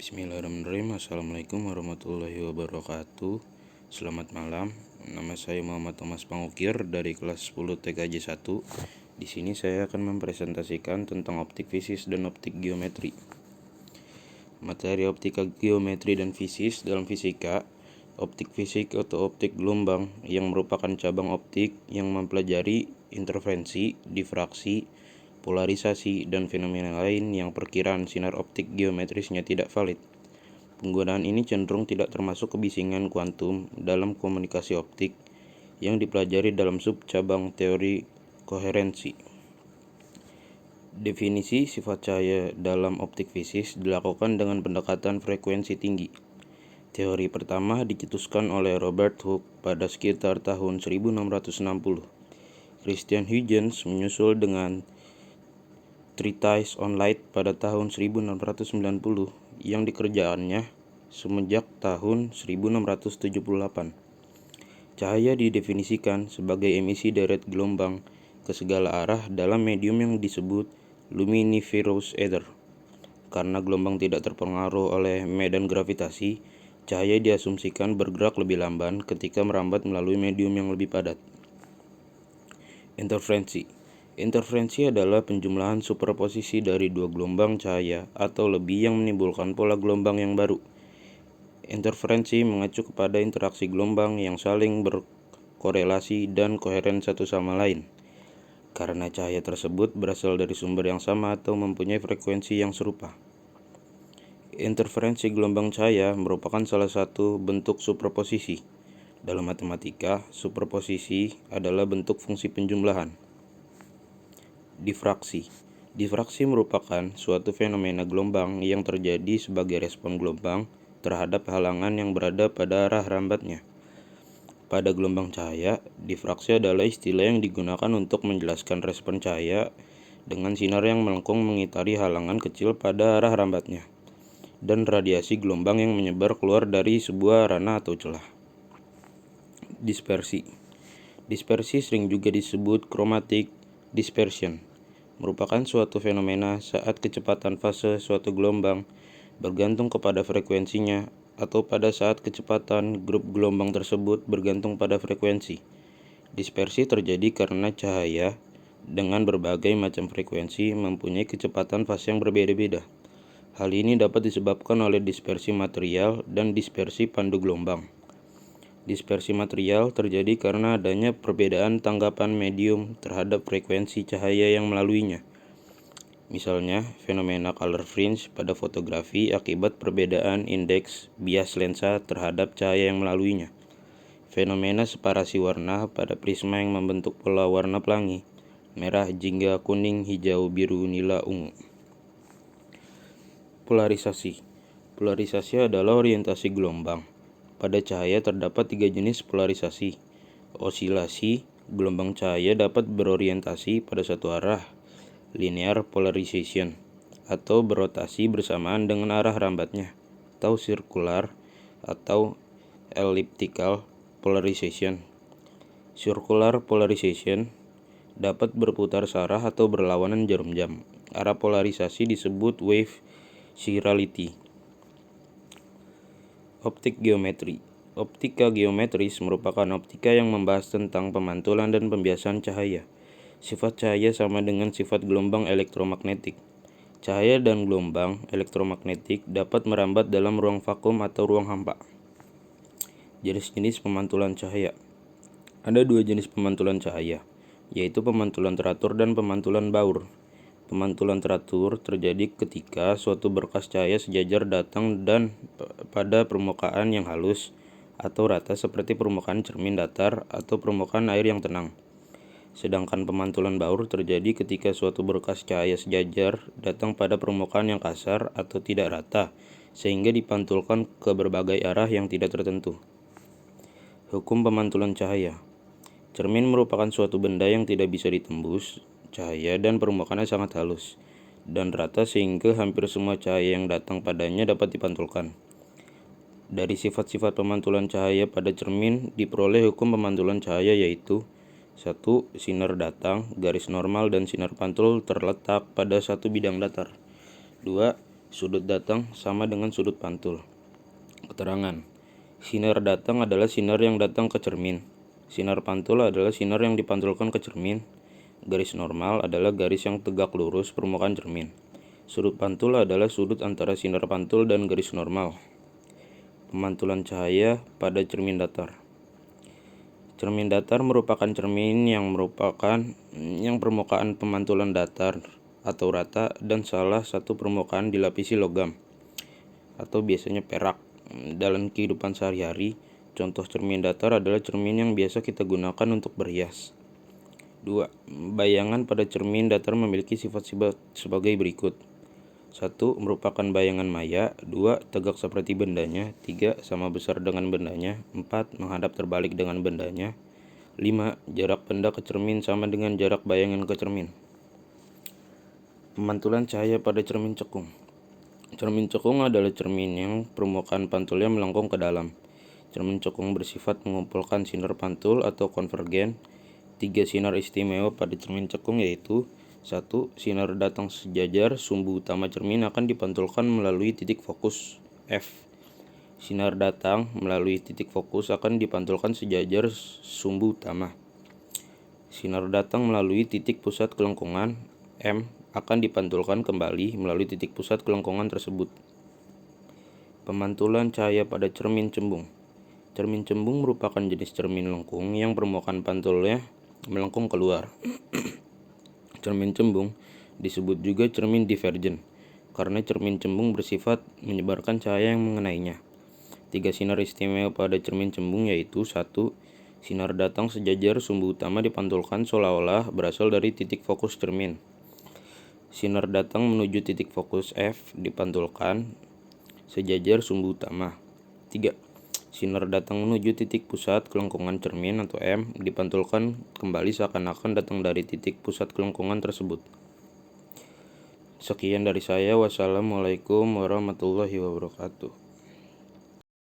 Bismillahirrahmanirrahim. Assalamualaikum warahmatullahi wabarakatuh. Selamat malam. Nama saya Muhammad Thomas Pangukir dari kelas 10 TKJ 1. Di sini saya akan mempresentasikan tentang optik fisis dan optik geometri. Materi optika geometri dan fisis dalam fisika. Optik fisik atau optik gelombang yang merupakan cabang optik yang mempelajari interferensi, difraksi, polarisasi, dan fenomena lain yang perkiraan sinar optik geometrisnya tidak valid. Penggunaan ini cenderung tidak termasuk kebisingan kuantum dalam komunikasi optik yang dipelajari dalam sub-cabang teori koherensi. Definisi sifat cahaya dalam optik fisis dilakukan dengan pendekatan frekuensi tinggi. Teori pertama dicetuskan oleh Robert Hooke pada sekitar tahun 1660. Christian Huygens menyusul dengan Treatise on Light pada tahun 1690 yang dikerjakannya semenjak tahun 1678. Cahaya didefinisikan sebagai emisi deret gelombang ke segala arah dalam medium yang disebut luminiferous ether. Karena gelombang tidak terpengaruh oleh medan gravitasi, cahaya diasumsikan bergerak lebih lamban ketika merambat melalui medium yang lebih padat. Interferensi adalah penjumlahan superposisi dari dua gelombang cahaya atau lebih yang menimbulkan pola gelombang yang baru. Interferensi mengacu kepada interaksi gelombang yang saling berkorelasi dan koheren satu sama lain. Karena cahaya tersebut berasal dari sumber yang sama atau mempunyai frekuensi yang serupa. Interferensi gelombang cahaya merupakan salah satu bentuk superposisi. Dalam matematika, superposisi adalah bentuk fungsi penjumlahan. Difraksi merupakan suatu fenomena gelombang yang terjadi sebagai respon gelombang terhadap halangan yang berada pada arah rambatnya. Pada gelombang cahaya, difraksi adalah istilah yang digunakan untuk menjelaskan respon cahaya dengan sinar yang melengkung mengitari halangan kecil pada arah rambatnya, dan radiasi gelombang yang menyebar keluar dari sebuah ranah atau celah. Dispersi sering juga disebut chromatic dispersion, merupakan suatu fenomena saat kecepatan fase suatu gelombang bergantung kepada frekuensinya atau pada saat kecepatan grup gelombang tersebut bergantung pada frekuensi. Dispersi terjadi karena cahaya dengan berbagai macam frekuensi mempunyai kecepatan fase yang berbeda-beda. Hal ini dapat disebabkan oleh dispersi material dan dispersi pandu gelombang. Dispersi material terjadi karena adanya perbedaan tanggapan medium terhadap frekuensi cahaya yang melaluinya. Misalnya, fenomena color fringe pada fotografi akibat perbedaan indeks bias lensa terhadap cahaya yang melaluinya. Fenomena separasi warna pada prisma yang membentuk pola warna pelangi, merah, jingga, kuning, hijau, biru, nila, ungu. Polarisasi adalah orientasi gelombang. Pada cahaya terdapat tiga jenis polarisasi. Osilasi, gelombang cahaya dapat berorientasi pada satu arah, linear polarization, atau berotasi bersamaan dengan arah rambatnya, atau circular atau elliptical polarization. Circular polarization dapat berputar searah atau berlawanan jarum jam. Arah polarisasi disebut wave chirality. Optik geometri. Optika geometris merupakan optika yang membahas tentang pemantulan dan pembiasan cahaya. Sifat cahaya sama dengan sifat gelombang elektromagnetik. Cahaya dan gelombang elektromagnetik dapat merambat dalam ruang vakum atau ruang hampa. Jenis-jenis pemantulan cahaya. Ada dua jenis pemantulan cahaya, yaitu pemantulan teratur dan pemantulan Baur. Pemantulan teratur terjadi ketika suatu berkas cahaya sejajar datang dan pada permukaan yang halus atau rata seperti permukaan cermin datar atau permukaan air yang tenang. Sedangkan pemantulan Baur terjadi ketika suatu berkas cahaya sejajar datang pada permukaan yang kasar atau tidak rata, sehingga dipantulkan ke berbagai arah yang tidak tertentu. Hukum pemantulan cahaya. Cermin merupakan suatu benda yang tidak bisa ditembus cahaya dan permukaannya sangat halus dan rata sehingga hampir semua cahaya yang datang padanya dapat dipantulkan. Dari sifat-sifat pemantulan cahaya pada cermin diperoleh hukum pemantulan cahaya, yaitu 1. Sinar datang, garis normal dan sinar pantul terletak pada satu bidang datar. 2. Sudut datang sama dengan sudut pantul. Keterangan. Sinar datang adalah sinar yang datang ke cermin. Sinar pantul adalah sinar yang dipantulkan ke cermin. Garis normal adalah garis yang tegak lurus permukaan cermin. Sudut pantul adalah sudut antara sinar pantul dan garis normal. Pemantulan cahaya pada cermin datar. Cermin datar merupakan cermin yang permukaan pemantulan datar atau rata dan salah satu permukaan dilapisi logam atau biasanya perak. Dalam kehidupan sehari-hari, contoh cermin datar adalah cermin yang biasa kita gunakan untuk berhias. 2. Bayangan pada cermin datar memiliki sifat-sifat sebagai berikut. 1. Merupakan bayangan maya. 2. Tegak seperti bendanya. 3. Sama besar dengan bendanya. 4. Menghadap terbalik dengan bendanya. 5. Jarak benda ke cermin sama dengan jarak bayangan ke cermin. Pemantulan cahaya pada cermin cekung. Cermin cekung adalah cermin yang permukaan pantulnya melengkung ke dalam. Cermin cekung bersifat mengumpulkan sinar pantul atau konvergen. 3 sinar istimewa pada cermin cekung yaitu 1. Sinar datang sejajar sumbu utama cermin akan dipantulkan melalui titik fokus F. Sinar datang melalui titik fokus akan dipantulkan sejajar sumbu utama. Sinar datang melalui titik pusat kelengkungan M akan dipantulkan kembali melalui titik pusat kelengkungan tersebut. Pemantulan cahaya pada cermin cembung. Cermin cembung merupakan jenis cermin lengkung yang permukaan pantulnya melengkung keluar. Cermin cembung disebut juga cermin divergen karena cermin cembung bersifat menyebarkan cahaya yang mengenainya. 3 sinar istimewa pada cermin cembung yaitu 1. Sinar datang sejajar sumbu utama dipantulkan seolah-olah berasal dari titik fokus cermin. Sinar datang menuju titik fokus F dipantulkan sejajar sumbu utama. 3. Sinar datang menuju titik pusat kelengkungan cermin atau M dipantulkan kembali seakan-akan datang dari titik pusat kelengkungan tersebut. Sekian dari saya. Wassalamualaikum warahmatullahi wabarakatuh.